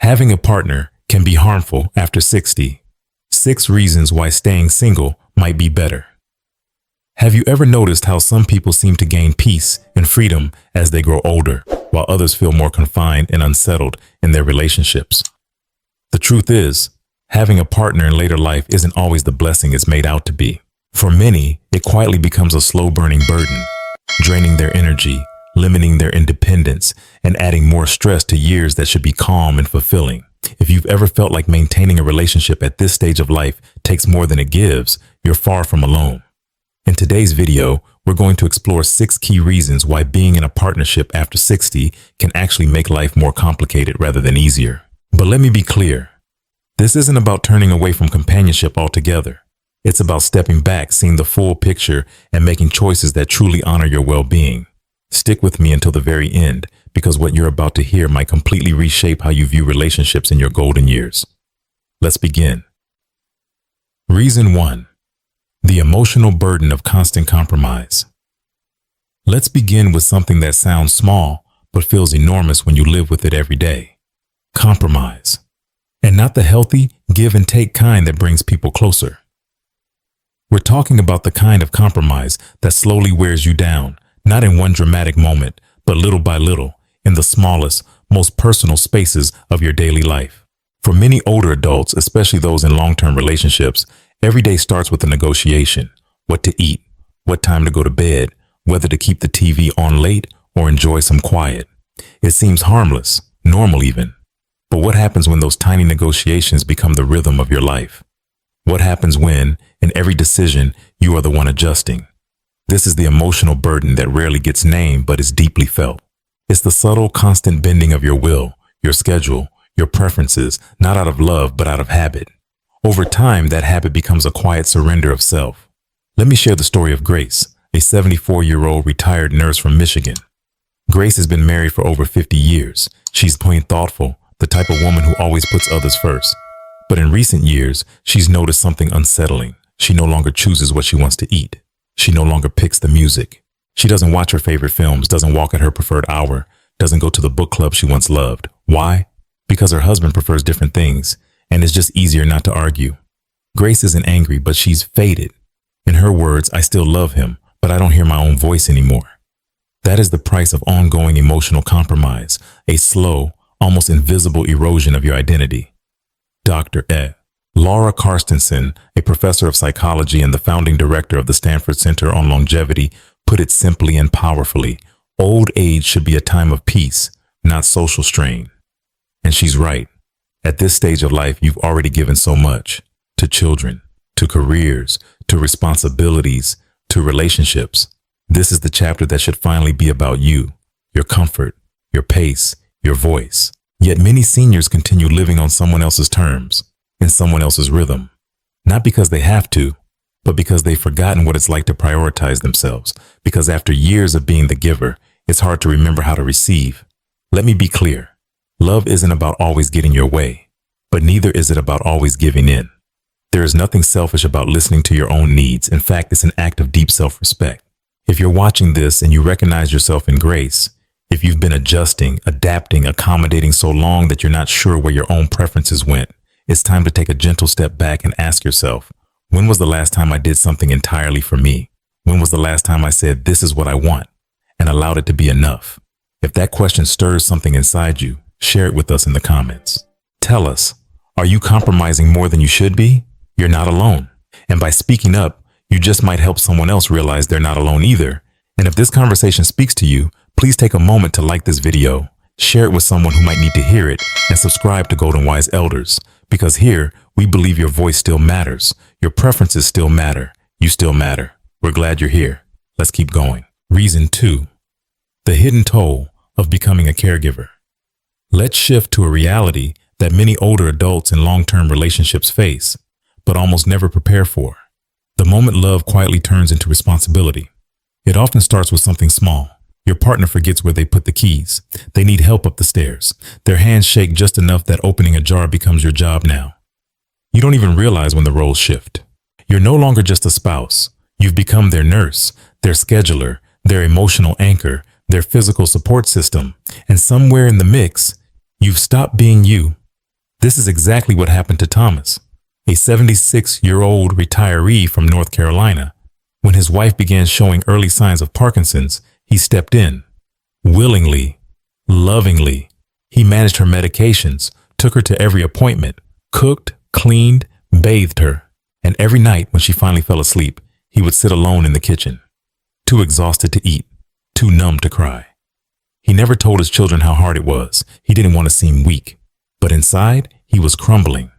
Having a partner can be harmful after 60. 6 reasons why staying single might be better. Have you ever noticed how some people seem to gain peace and freedom as they grow older, while others feel more confined and unsettled in their relationships? The truth is, having a partner in later life isn't always the blessing it's made out to be. For many, it quietly becomes a slow-burning burden, draining their energy, limiting their independence, and adding more stress to years that should be calm and fulfilling. If you've ever felt like maintaining a relationship at this stage of life takes more than it gives, you're far from alone. In today's video, we're going to explore 6 key reasons why being in a partnership after 60 can actually make life more complicated rather than easier. But let me be clear. This isn't about turning away from companionship altogether. It's about stepping back, seeing the full picture, and making choices that truly honor your well-being. Stick with me until the very end, because what you're about to hear might completely reshape how you view relationships in your golden years. Let's begin. Reason 1. The emotional burden of constant compromise. Let's begin with something that sounds small, but feels enormous when you live with it every day. Compromise. And not the healthy, give and take kind that brings people closer. We're talking about the kind of compromise that slowly wears you down, not in one dramatic moment, but little by little, in the smallest, most personal spaces of your daily life. For many older adults, especially those in long-term relationships, every day starts with a negotiation: what to eat, what time to go to bed, whether to keep the TV on late or enjoy some quiet. It seems harmless, normal even. But what happens when those tiny negotiations become the rhythm of your life? What happens when, in every decision, you are the one adjusting? This is the emotional burden that rarely gets named but is deeply felt. It's the subtle, constant bending of your will, your schedule, your preferences, not out of love but out of habit. Over time, that habit becomes a quiet surrender of self. Let me share the story of Grace, a 74-year-old retired nurse from Michigan. Grace has been married for over 50 years. She's plain thoughtful, the type of woman who always puts others first. But in recent years, she's noticed something unsettling. She no longer chooses what she wants to eat. She no longer picks the music. She doesn't watch her favorite films, doesn't walk at her preferred hour, doesn't go to the book club she once loved. Why? Because her husband prefers different things, and it's just easier not to argue. Grace isn't angry, but she's faded. In her words, I still love him, but I don't hear my own voice anymore. That is the price of ongoing emotional compromise, a slow, almost invisible erosion of your identity. Dr. Laura Carstensen, a professor of psychology and the founding director of the Stanford Center on Longevity, put it simply and powerfully: old age should be a time of peace, not social strain. And she's right. At this stage of life, you've already given so much to children, to careers, to responsibilities, to relationships. This is the chapter that should finally be about you, your comfort, your pace, your voice. Yet many seniors continue living on someone else's terms, in someone else's rhythm, not because they have to, but because they've forgotten what it's like to prioritize themselves. Because after years of being the giver, it's hard to remember how to receive. Let me be clear. Love isn't about always getting your way, but neither is it about always giving in. There is nothing selfish about listening to your own needs. In fact, it's an act of deep self-respect. If you're watching this and you recognize yourself in Grace, if you've been adjusting, adapting, accommodating so long that you're not sure where your own preferences went, it's time to take a gentle step back and ask yourself, when was the last time I did something entirely for me? When was the last time I said, this is what I want, and allowed it to be enough? If that question stirs something inside you, share it with us in the comments. Tell us, are you compromising more than you should be? You're not alone. And by speaking up, you just might help someone else realize they're not alone either. And if this conversation speaks to you, please take a moment to like this video, share it with someone who might need to hear it, and subscribe to Golden Wise Elders. Because here, we believe your voice still matters. Your preferences still matter. You still matter. We're glad you're here. Let's keep going. Reason 2. The hidden toll of becoming a caregiver. Let's shift to a reality that many older adults in long-term relationships face, but almost never prepare for. The moment love quietly turns into responsibility. It often starts with something small. Your partner forgets where they put the keys. They need help up the stairs. Their hands shake just enough that opening a jar becomes your job now. You don't even realize when the roles shift. You're no longer just a spouse. You've become their nurse, their scheduler, their emotional anchor, their physical support system. And somewhere in the mix, you've stopped being you This is exactly what happened to Thomas, a 76-year-old retiree from North Carolina. When his wife began showing early signs of Parkinson's, he stepped in. Willingly, lovingly, he managed her medications, took her to every appointment, cooked, cleaned, bathed her, and every night when she finally fell asleep, he would sit alone in the kitchen, too exhausted to eat, too numb to cry. He never told his children how hard it was. He didn't want to seem weak, but inside, he was crumbling.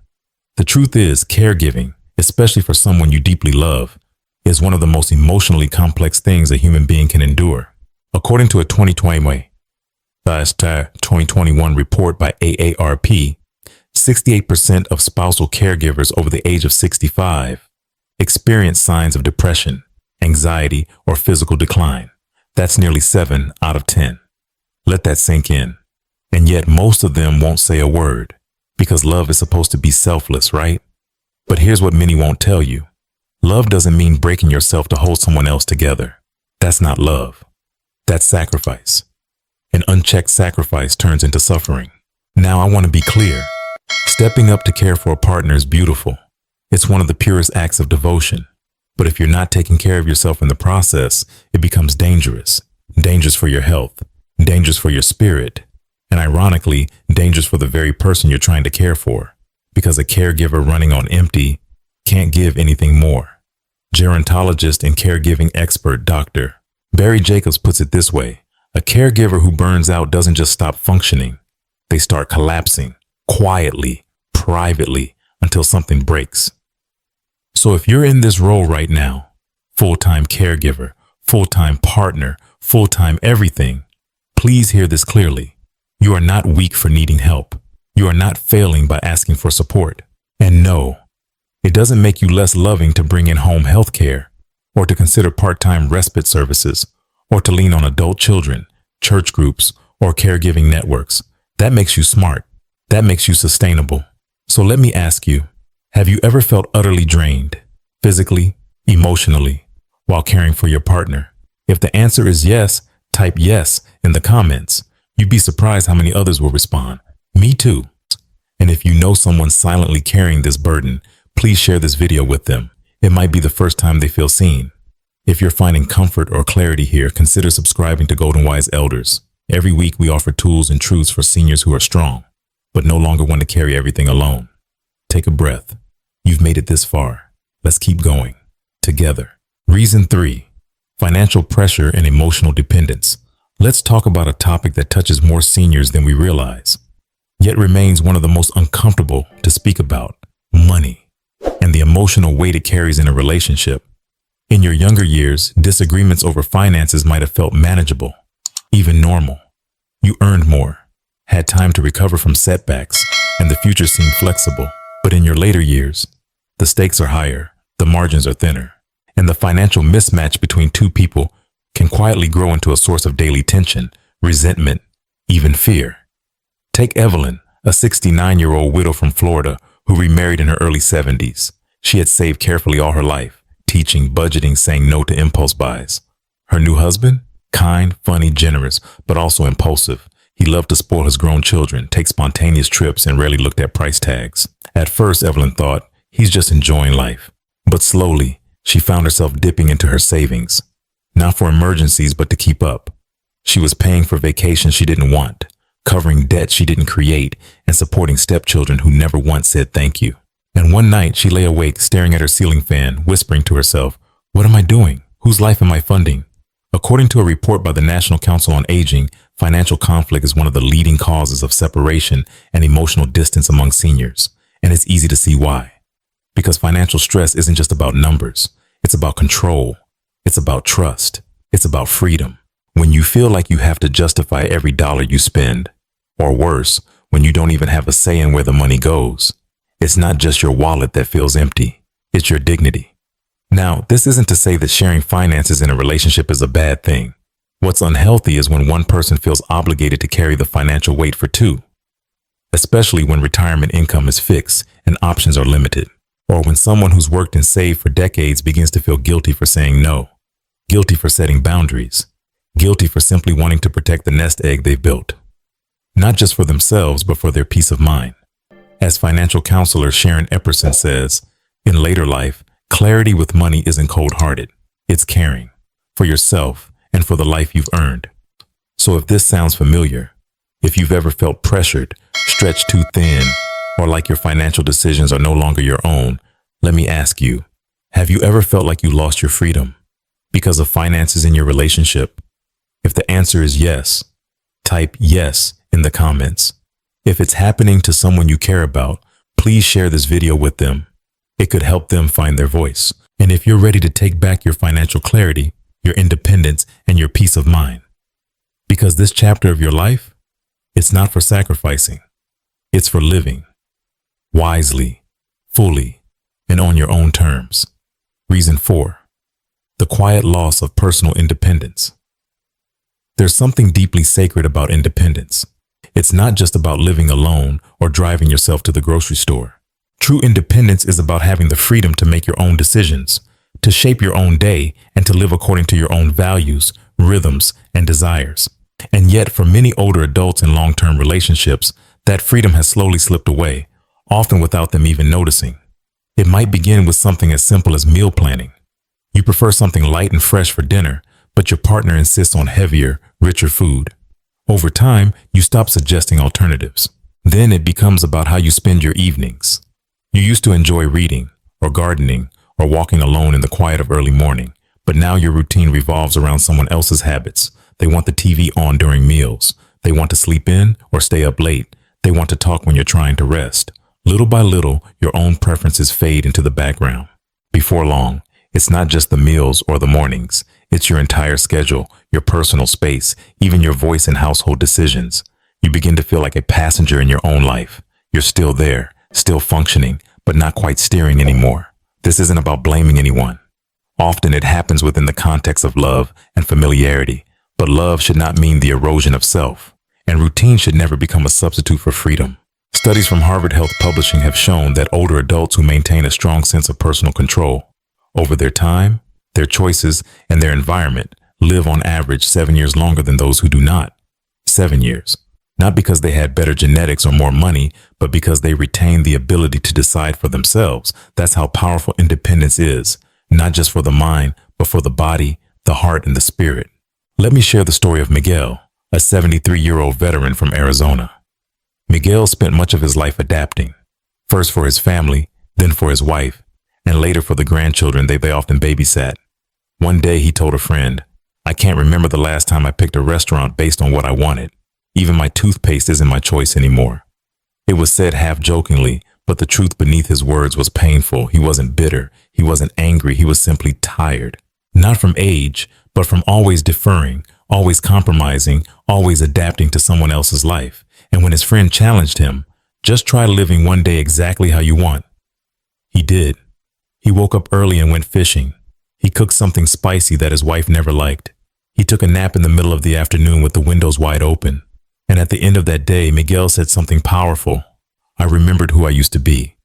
The truth is, caregiving, especially for someone you deeply love, is one of the most emotionally complex things a human being can endure. According to a 2021 report by AARP, 68% of spousal caregivers over the age of 65 experience signs of depression, anxiety, or physical decline. That's nearly 7 out of 10. Let that sink in. And yet most of them won't say a word, because love is supposed to be selfless, right? But here's what many won't tell you. Love doesn't mean breaking yourself to hold someone else together. That's not love. That's sacrifice. An unchecked sacrifice turns into suffering. Now I want to be clear. Stepping up to care for a partner is beautiful. It's one of the purest acts of devotion. But if you're not taking care of yourself in the process, it becomes dangerous. Dangerous for your health, dangerous for your spirit, and ironically, dangerous for the very person you're trying to care for. Because a caregiver running on empty can't give anything more. Gerontologist and caregiving expert Dr. Barry Jacobs puts it this way: a caregiver who burns out doesn't just stop functioning. They start collapsing, quietly, privately, until something breaks. So if you're in this role right now, full-time caregiver, full-time partner, full-time everything, please hear this clearly. You are not weak for needing help. You are not failing by asking for support. And no, it doesn't make you less loving to bring in home health care, or to consider part-time respite services, or to lean on adult children, church groups, or caregiving networks. That makes you smart. That makes you sustainable. So let me ask you, have you ever felt utterly drained, physically, emotionally, while caring for your partner? If the answer is yes, type yes in the comments. You'd be surprised how many others will respond. Me too. And if you know someone silently carrying this burden, please share this video with them. It might be the first time they feel seen. If you're finding comfort or clarity here, consider subscribing to Golden Wise Elders. Every week we offer tools and truths for seniors who are strong, but no longer want to carry everything alone. Take a breath. You've made it this far. Let's keep going. Together. Reason 3. Financial pressure and emotional dependence. Let's talk about a topic that touches more seniors than we realize, yet remains one of the most uncomfortable to speak about: money, and the emotional weight it carries in a relationship. In your younger years, disagreements over finances might have felt manageable, even normal. You earned more, had time to recover from setbacks, and the future seemed flexible. But in your later years, the stakes are higher, the margins are thinner, and the financial mismatch between two people can quietly grow into a source of daily tension, resentment, even fear. Take Evelyn, a 69-year-old widow from Florida who remarried in her early 70s. She had saved carefully all her life, teaching, budgeting, saying no to impulse buys. Her new husband? Kind, funny, generous, but also impulsive. He loved to spoil his grown children, take spontaneous trips, and rarely looked at price tags. At first, Evelyn thought, he's just enjoying life. But slowly, she found herself dipping into her savings. Not for emergencies, but to keep up. She was paying for vacations she didn't want, covering debts she didn't create, and supporting stepchildren who never once said thank you. And one night, she lay awake, staring at her ceiling fan, whispering to herself, "What am I doing? Whose life am I funding?" According to a report by the National Council on Aging, financial conflict is one of the leading causes of separation and emotional distance among seniors. And it's easy to see why. Because financial stress isn't just about numbers. It's about control. It's about trust. It's about freedom. When you feel like you have to justify every dollar you spend, or worse, when you don't even have a say in where the money goes, it's not just your wallet that feels empty. It's your dignity. Now, this isn't to say that sharing finances in a relationship is a bad thing. What's unhealthy is when one person feels obligated to carry the financial weight for two, especially when retirement income is fixed and options are limited, or when someone who's worked and saved for decades begins to feel guilty for saying no, guilty for setting boundaries, guilty for simply wanting to protect the nest egg they've built, not just for themselves, but for their peace of mind. As financial counselor Sharon Epperson says, in later life, clarity with money isn't cold-hearted. It's caring for yourself and for the life you've earned. So if this sounds familiar, if you've ever felt pressured, stretched too thin, or like your financial decisions are no longer your own, let me ask you, have you ever felt like you lost your freedom because of finances in your relationship? If the answer is yes, type yes in the comments. If it's happening to someone you care about, please share this video with them. It could help them find their voice. And if you're ready to take back your financial clarity, your independence, and your peace of mind, because this chapter of your life, it's not for sacrificing. It's for living wisely, fully, and on your own terms. Reason 4, the quiet loss of personal independence. There's something deeply sacred about independence. It's not just about living alone or driving yourself to the grocery store. True independence is about having the freedom to make your own decisions, to shape your own day, and to live according to your own values, rhythms, and desires. And yet, for many older adults in long-term relationships, that freedom has slowly slipped away, often without them even noticing. It might begin with something as simple as meal planning. You prefer something light and fresh for dinner, but your partner insists on heavier, richer food. Over time, you stop suggesting alternatives. Then it becomes about how you spend your evenings. You used to enjoy reading, or gardening, or walking alone in the quiet of early morning, but now your routine revolves around someone else's habits. They want the TV on during meals. They want to sleep in or stay up late. They want to talk when you're trying to rest. Little by little, your own preferences fade into the background. Before long, it's not just the meals or the mornings. It's your entire schedule, your personal space, even your voice in household decisions. You begin to feel like a passenger in your own life. You're still there, still functioning, but not quite steering anymore. This isn't about blaming anyone. Often it happens within the context of love and familiarity, but love should not mean the erosion of self, and routine should never become a substitute for freedom. Studies from Harvard Health Publishing have shown that older adults who maintain a strong sense of personal control over their time, their choices, and their environment live on average 7 years longer than those who do not. 7 years. Not because they had better genetics or more money, but because they retained the ability to decide for themselves. That's how powerful independence is, not just for the mind, but for the body, the heart, and the spirit. Let me share the story of Miguel, a 73-year-old veteran from Arizona. Miguel spent much of his life adapting, first for his family, then for his wife, and later for the grandchildren they often babysat. One day he told a friend, "I can't remember the last time I picked a restaurant based on what I wanted. Even my toothpaste isn't my choice anymore." It was said half jokingly, but the truth beneath his words was painful. He wasn't bitter. He wasn't angry. He was simply tired. Not from age, but from always deferring, always compromising, always adapting to someone else's life. And when his friend challenged him, "Just try living one day exactly how you want," he did. He woke up early and went fishing. He cooked something spicy that his wife never liked. He took a nap in the middle of the afternoon with the windows wide open. And at the end of that day, Miguel said something powerful. "I remembered who I used to be."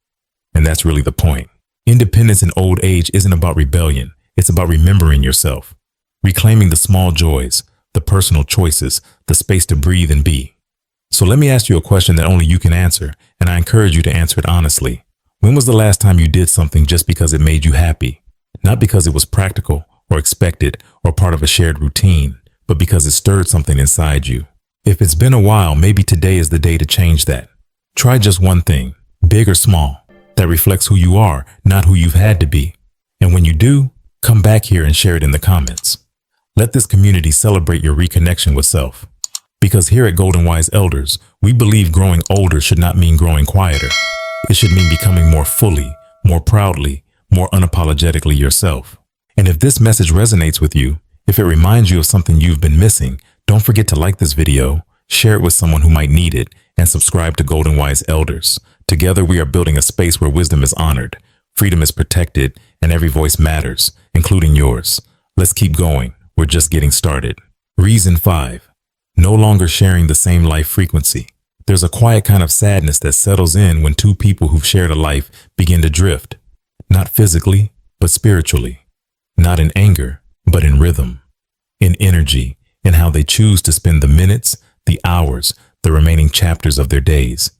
And that's really the point. Independence in old age isn't about rebellion. It's about remembering yourself, reclaiming the small joys, the personal choices, the space to breathe and be. So let me ask you a question that only you can answer, and I encourage you to answer it honestly. When was the last time you did something just because it made you happy? Not because it was practical or expected or part of a shared routine, but because it stirred something inside you. If it's been a while, maybe today is the day to change that. Try just one thing, big or small, that reflects who you are, not who you've had to be. And when you do, come back here and share it in the comments. Let this community celebrate your reconnection with self. Because here at Golden Wise Elders, we believe growing older should not mean growing quieter. It should mean becoming more fully, more proudly, more unapologetically yourself. And if this message resonates with you, if it reminds you of something you've been missing, don't forget to like this video, share it with someone who might need it, and subscribe to Golden Wise Elders. Together we are building a space where wisdom is honored, freedom is protected, and every voice matters, including yours. Let's keep going. We're just getting started. Reason 5. No longer sharing the same life frequency. There's a quiet kind of sadness that settles in when two people who've shared a life begin to drift. Not physically, but spiritually. Not in anger, but in rhythm, in energy, in how they choose to spend the minutes, the hours, the remaining chapters of their days.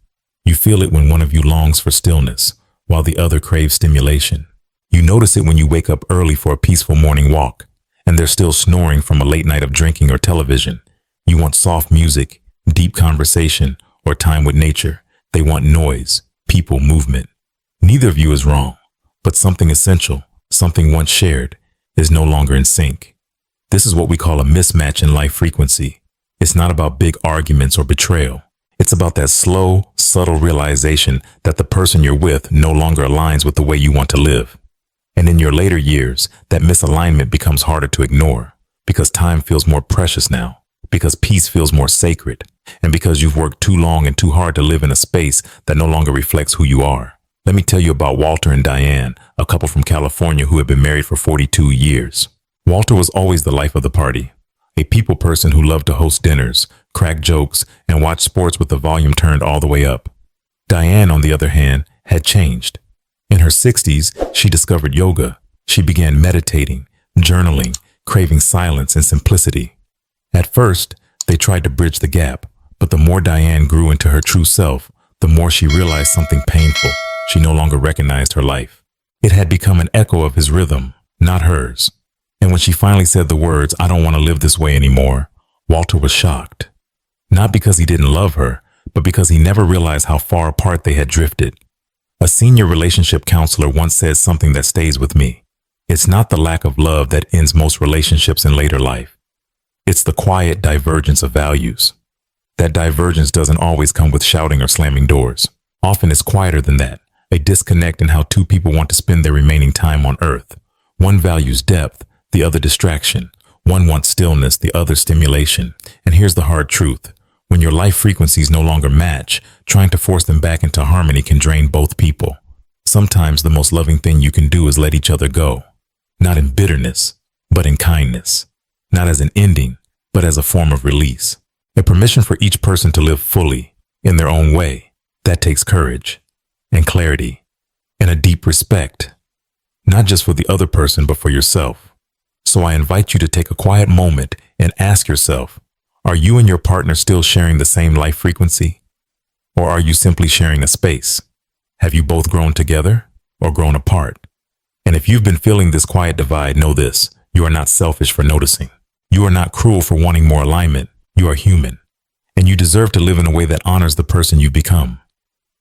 You feel it when one of you longs for stillness, while the other craves stimulation. You notice it when you wake up early for a peaceful morning walk, and they're still snoring from a late night of drinking or television. You want soft music, deep conversation, or time with nature. They want noise, people, movement. Neither of you is wrong, but something essential, something once shared, is no longer in sync. This is what we call a mismatch in life frequency. It's not about big arguments or betrayal. It's about that slow, subtle realization that the person you're with no longer aligns with the way you want to live. And in your later years, that misalignment becomes harder to ignore because time feels more precious now, because peace feels more sacred, and because you've worked too long and too hard to live in a space that no longer reflects who you are. Let me tell you about Walter and Diane, a couple from California who had been married for 42 years. Walter was always the life of the party, a people person who loved to host dinners, crack jokes, and watch sports with the volume turned all the way up. Diane, on the other hand, had changed. In her 60s, she discovered yoga. She began meditating, journaling, craving silence and simplicity. At first, they tried to bridge the gap, but the more Diane grew into her true self, the more she realized something painful. She no longer recognized her life. It had become an echo of his rhythm, not hers. And when she finally said the words, "I don't want to live this way anymore," Walter was shocked. Not because he didn't love her, but because he never realized how far apart they had drifted. A senior relationship counselor once said something that stays with me. It's not the lack of love that ends most relationships in later life. It's the quiet divergence of values. That divergence doesn't always come with shouting or slamming doors. Often it's quieter than that, a disconnect in how two people want to spend their remaining time on earth. One values depth, the other distraction. One wants stillness, the other stimulation. And here's the hard truth. When your life frequencies no longer match, trying to force them back into harmony can drain both people. Sometimes the most loving thing you can do is let each other go. Not in bitterness, but in kindness. Not as an ending, but as a form of release. A permission for each person to live fully, in their own way. That takes courage, and clarity, and a deep respect. Not just for the other person, but for yourself. So I invite you to take a quiet moment and ask yourself, are you and your partner still sharing the same life frequency? Or are you simply sharing a space? Have you both grown together or grown apart? And if you've been feeling this quiet divide, know this: you are not selfish for noticing. You are not cruel for wanting more alignment. You are human. And you deserve to live in a way that honors the person you've become.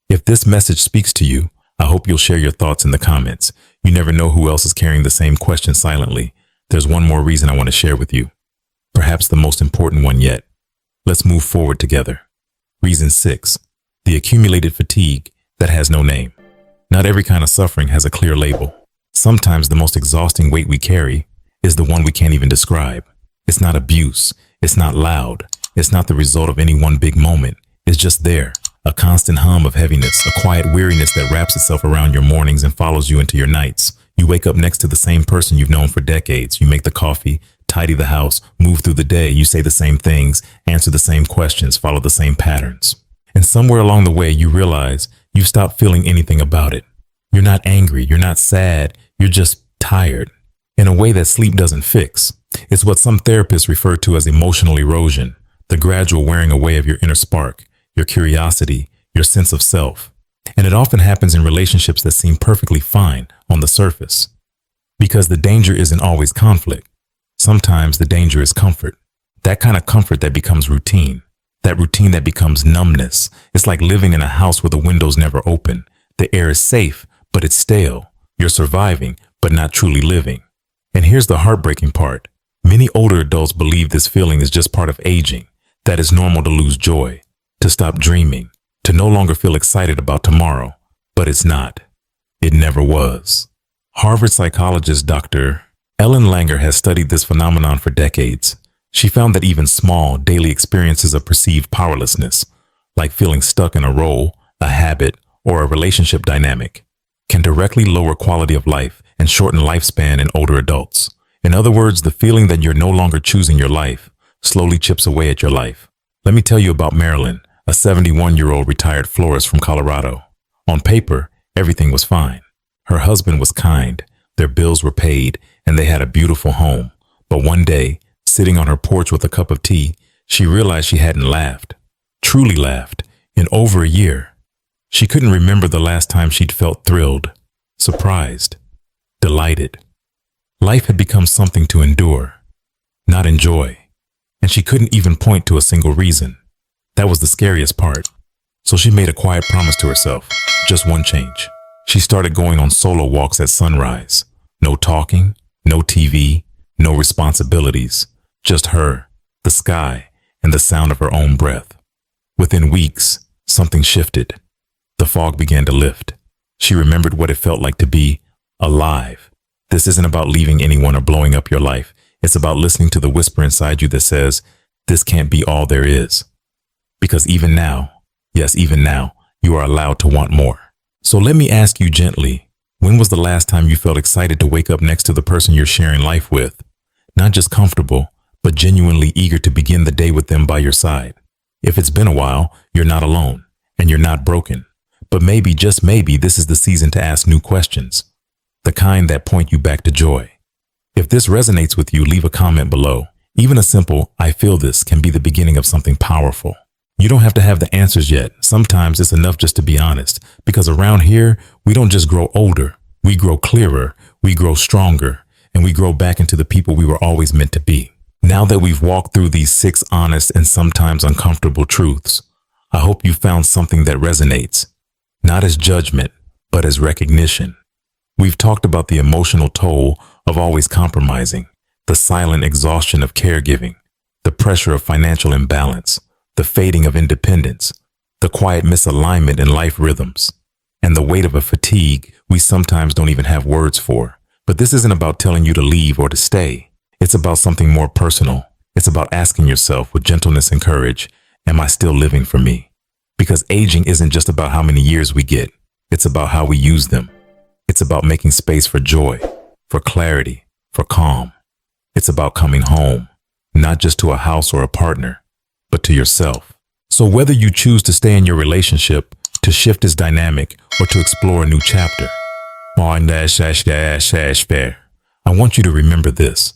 If this message speaks to you, I hope you'll share your thoughts in the comments. You never know who else is carrying the same question silently. There's one more reason I want to share with you. Perhaps the most important one yet. Let's move forward together. Reason 6, the accumulated fatigue that has no name. Not every kind of suffering has a clear label. Sometimes the most exhausting weight we carry is the one we can't even describe. It's not abuse. It's not loud. It's not the result of any one big moment. It's just there, a constant hum of heaviness, a quiet weariness that wraps itself around your mornings and follows you into your nights. You wake up next to the same person you've known for decades. You make the coffee, tidy the house, move through the day. You say the same things, answer the same questions, follow the same patterns. And somewhere along the way, you realize you've stopped feeling anything about it. You're not angry. You're not sad. You're just tired in a way that sleep doesn't fix. It's what some therapists refer to as emotional erosion, the gradual wearing away of your inner spark, your curiosity, your sense of self. And it often happens in relationships that seem perfectly fine on the surface. Because the danger isn't always conflict. Sometimes the danger is comfort. That kind of comfort that becomes routine. That routine that becomes numbness. It's like living in a house where the windows never open. The air is safe, but it's stale. You're surviving, but not truly living. And here's the heartbreaking part. Many older adults believe this feeling is just part of aging, that it's normal to lose joy, to stop dreaming, to no longer feel excited about tomorrow. But it's not. It never was. Harvard psychologist Dr. Ellen Langer has studied this phenomenon for decades. She found that even small, daily experiences of perceived powerlessness, like feeling stuck in a role, a habit, or a relationship dynamic, can directly lower quality of life and shorten lifespan in older adults. In other words, the feeling that you're no longer choosing your life slowly chips away at your life. Let me tell you about Marilyn, a 71-year-old retired florist from Colorado. On paper, everything was fine. Her husband was kind, their bills were paid, and they had a beautiful home. But one day, sitting on her porch with a cup of tea, she realized she hadn't laughed, truly laughed, in over a year. She couldn't remember the last time she'd felt thrilled, surprised, delighted. Life had become something to endure, not enjoy, and she couldn't even point to a single reason. That was the scariest part. So she made a quiet promise to herself, just one change. She started going on solo walks at sunrise. No talking, no TV, no responsibilities, just her, the sky, and the sound of her own breath. Within weeks, something shifted. The fog began to lift. She remembered what it felt like to be alive. This isn't about leaving anyone or blowing up your life. It's about listening to the whisper inside you that says, this can't be all there is. Because even now, yes, even now, you are allowed to want more. So let me ask you gently, when was the last time you felt excited to wake up next to the person you're sharing life with? Not just comfortable, but genuinely eager to begin the day with them by your side. If it's been a while, you're not alone, and you're not broken. But maybe, just maybe, this is the season to ask new questions, the kind that point you back to joy. If this resonates with you, leave a comment below. Even a simple, I feel this, can be the beginning of something powerful. You don't have to have the answers yet. Sometimes it's enough just to be honest, because around here, we don't just grow older, we grow clearer, we grow stronger, and we grow back into the people we were always meant to be. Now that we've walked through these 6 honest and sometimes uncomfortable truths, I hope you found something that resonates, not as judgment, but as recognition. We've talked about the emotional toll of always compromising, the silent exhaustion of caregiving, the pressure of financial imbalance, the fading of independence, the quiet misalignment in life rhythms, and the weight of a fatigue we sometimes don't even have words for. But this isn't about telling you to leave or to stay. It's about something more personal. It's about asking yourself with gentleness and courage, am I still living for me? Because aging isn't just about how many years we get. It's about how we use them. It's about making space for joy, for clarity, for calm. It's about coming home, not just to a house or a partner, but to yourself. So whether you choose to stay in your relationship, to shift its dynamic, or to explore a new chapter, I want you to remember this.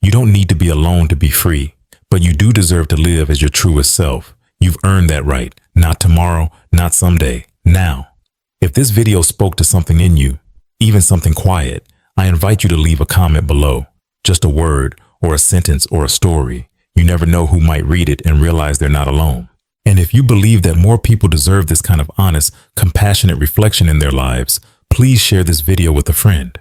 You don't need to be alone to be free, but you do deserve to live as your truest self. You've earned that right. Not tomorrow, not someday, now. If this video spoke to something in you, even something quiet, I invite you to leave a comment below. Just a word or a sentence or a story. You never know who might read it and realize they're not alone. And if you believe that more people deserve this kind of honest, compassionate reflection in their lives, please share this video with a friend.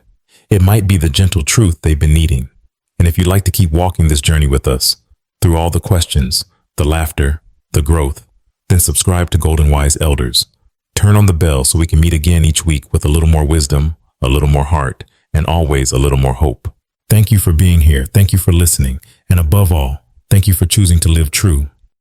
It might be the gentle truth they've been needing. And if you'd like to keep walking this journey with us, through all the questions, the laughter, the growth, then subscribe to Golden Wise Elders. Turn on the bell so we can meet again each week with a little more wisdom, a little more heart, and always a little more hope. Thank you for being here. Thank you for listening. And above all, thank you for choosing to live true.